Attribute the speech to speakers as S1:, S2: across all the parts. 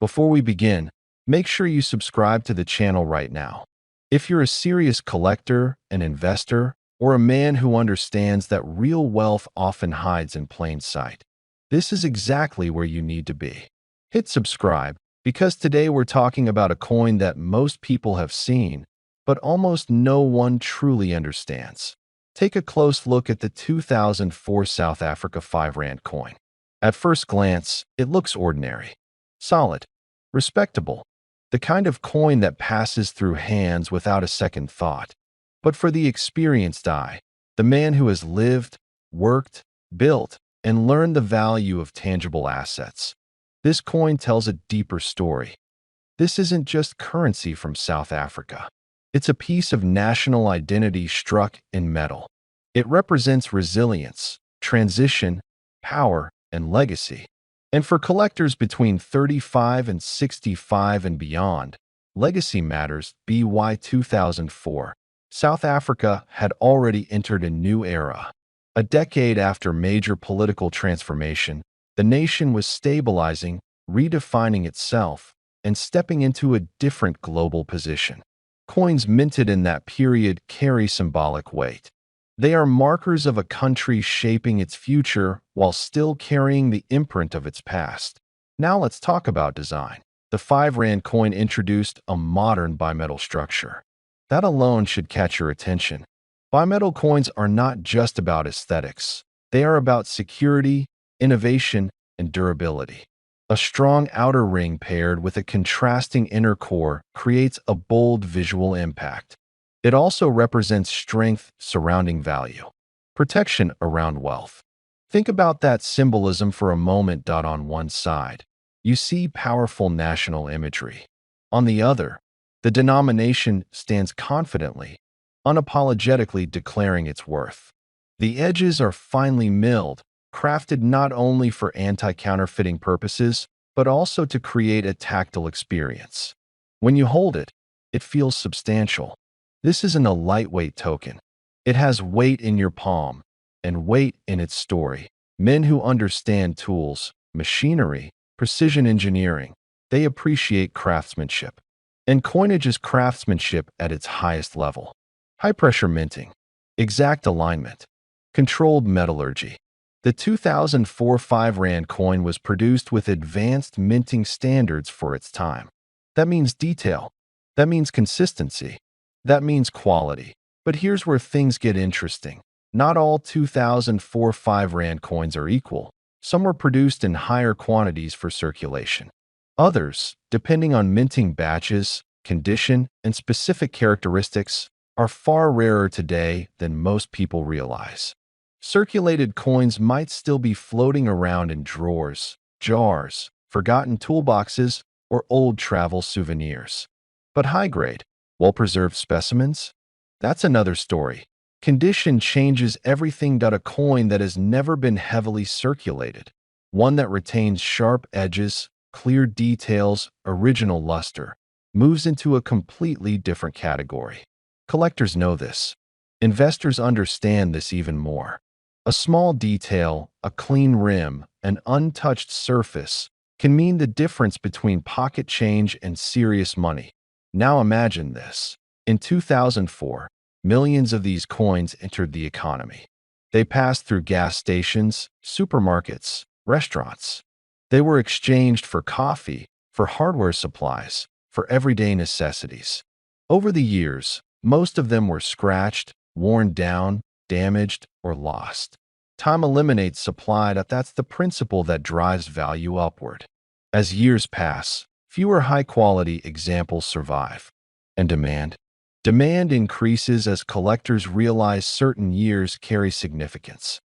S1: Before we begin, make sure you subscribe to the channel right now. If you're a serious collector, an investor, or a man who understands that real wealth often hides in plain sight, this is exactly where you need to be. Hit subscribe, because today we're talking about a coin that most people have seen, but almost no one truly understands. Take a close look at the 2004 South Africa 5 Rand coin. At first glance, it looks ordinary, solid, respectable, the kind of coin that passes through hands without a second thought. But for the experienced eye, the man who has lived, worked, built, and learned the value of tangible assets, this coin tells a deeper story. This isn't just currency from South Africa. It's a piece of national identity struck in metal. It represents resilience, transition, power, and legacy. And for collectors between 35 and 65 and beyond, legacy matters. By 2004, South Africa had already entered a new era. A decade after major political transformation, the nation was stabilizing, redefining itself, and stepping into a different global position. Coins minted in that period carry symbolic weight. They are markers of a country shaping its future while still carrying the imprint of its past. Now let's talk about design. The 5 Rand coin introduced a modern bimetal structure. That alone should catch your attention. Bimetal coins are not just about aesthetics. They are about security, innovation, and durability. A strong outer ring paired with a contrasting inner core creates a bold visual impact. It also represents strength surrounding value, protection around wealth. Think about that symbolism for a moment. On one side, you see powerful national imagery. On the other, the denomination stands confidently, unapologetically declaring its worth. The edges are finely milled, crafted not only for anti-counterfeiting purposes, but also to create a tactile experience. When you hold it, it feels substantial. This isn't a lightweight token. It has weight in your palm, and weight in its story. Men who understand tools, machinery, precision engineering, they appreciate craftsmanship. And coinage is craftsmanship at its highest level. High-pressure minting, exact alignment, controlled metallurgy. The 2004 5 Rand coin was produced with advanced minting standards for its time. That means detail. That means consistency. That means quality. But here's where things get interesting. Not all 2004 5 Rand coins are equal. Some were produced in higher quantities for circulation. Others, depending on minting batches, condition, and specific characteristics, are far rarer today than most people realize. Circulated coins might still be floating around in drawers, jars, forgotten toolboxes, or old travel souvenirs. But high-grade, well-preserved specimens? That's another story. Condition changes everything. A coin that has never been heavily circulated, one that retains sharp edges, clear details, original luster, moves into a completely different category. Collectors know this. Investors understand this even more. A small detail, a clean rim, an untouched surface can mean the difference between pocket change and serious money. Now imagine this. In 2004, millions of these coins entered the economy. They passed through gas stations, supermarkets, restaurants. They were exchanged for coffee, for hardware supplies, for everyday necessities. Over the years, most of them were scratched, worn down, damaged, or lost. Time eliminates supply. That's the principle that drives value upward. As years pass, fewer high-quality examples survive. And demand? Demand increases as collectors realize certain years carry significance.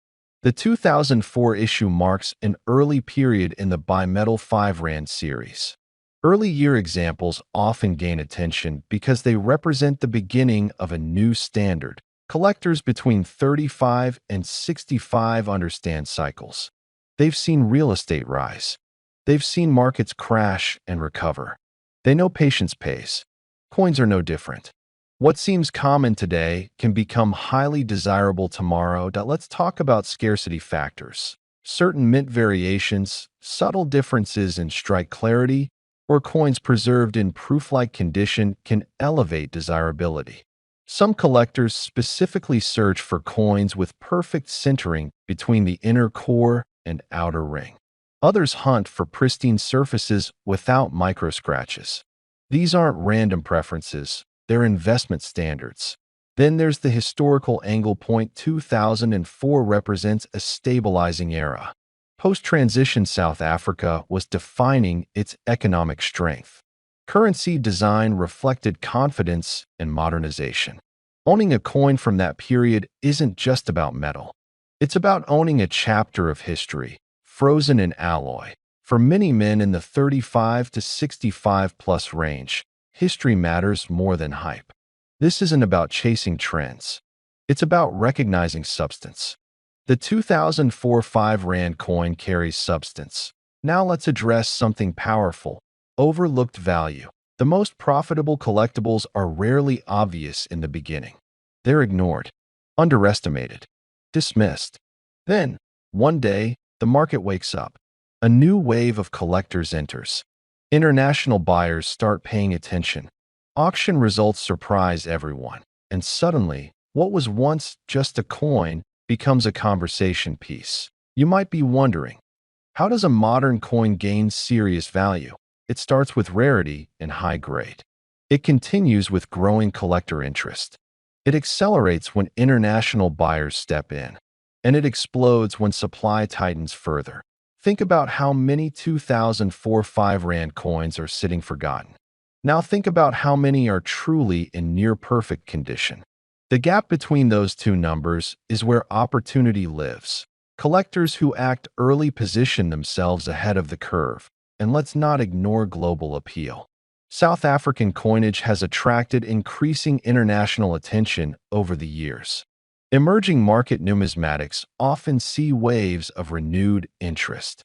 S1: The 2004 issue marks an early period in the bimetal 5 Rand series. Early year examples often gain attention because they represent the beginning of a new standard. Collectors between 35 and 65 understand cycles. They've seen real estate rise. They've seen markets crash and recover. They know patience pays. Coins are no different. What seems common today can become highly desirable tomorrow. Let's talk about scarcity factors. Certain mint variations, subtle differences in strike clarity, or coins preserved in proof-like condition can elevate desirability. Some collectors specifically search for coins with perfect sintering between the inner core and outer ring. Others hunt for pristine surfaces without microscratches. These aren't random preferences, they're investment standards. Then there's the historical angle. 2004 represents a stabilizing era. Post-transition South Africa was defining its economic strength. Currency design reflected confidence and modernization. Owning a coin from that period isn't just about metal. It's about owning a chapter of history, frozen in alloy. For many men in the 35 to 65 plus range, history matters more than hype. This isn't about chasing trends. It's about recognizing substance. The 2004 5 Rand coin carries substance. Now let's address something powerful: overlooked value. The most profitable collectibles are rarely obvious in the beginning. They're ignored, underestimated, dismissed. Then, one day, the market wakes up. A new wave of collectors enters. International buyers start paying attention. Auction results surprise everyone. And suddenly, what was once just a coin becomes a conversation piece. You might be wondering, how does a modern coin gain serious value? It starts with rarity and high grade. It continues with growing collector interest. It accelerates when international buyers step in. And it explodes when supply tightens further. Think about how many 2004 5 Rand coins are sitting forgotten. Now think about how many are truly in near-perfect condition. The gap between those two numbers is where opportunity lives. Collectors who act early position themselves ahead of the curve. And let's not ignore global appeal. South African coinage has attracted increasing international attention over the years. Emerging market numismatics often see waves of renewed interest.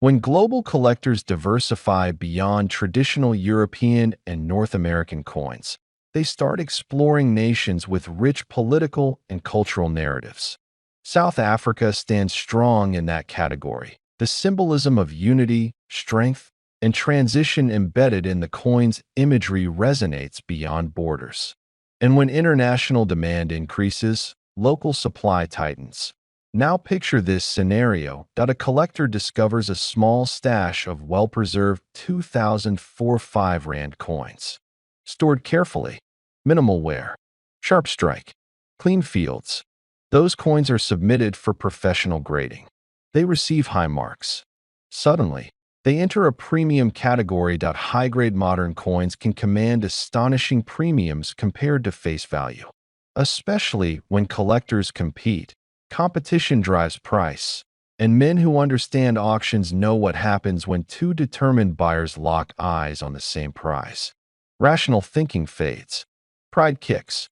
S1: When global collectors diversify beyond traditional European and North American coins, they start exploring nations with rich political and cultural narratives. South Africa stands strong in that category. The symbolism of unity, strength, and transition embedded in the coin's imagery resonates beyond borders. And when international demand increases, local supply tightens. Now picture this scenario: a collector discovers a small stash of well-preserved 2004 5 Rand coins. Stored carefully, minimal wear, sharp strike, clean fields. Those coins are submitted for professional grading. They receive high marks. Suddenly, they enter a premium category. High-grade modern coins can command astonishing premiums compared to face value. Especially when collectors compete. Competition drives price, and men who understand auctions know what happens when two determined buyers lock eyes on the same prize. Rational thinking fades. Pride kicks.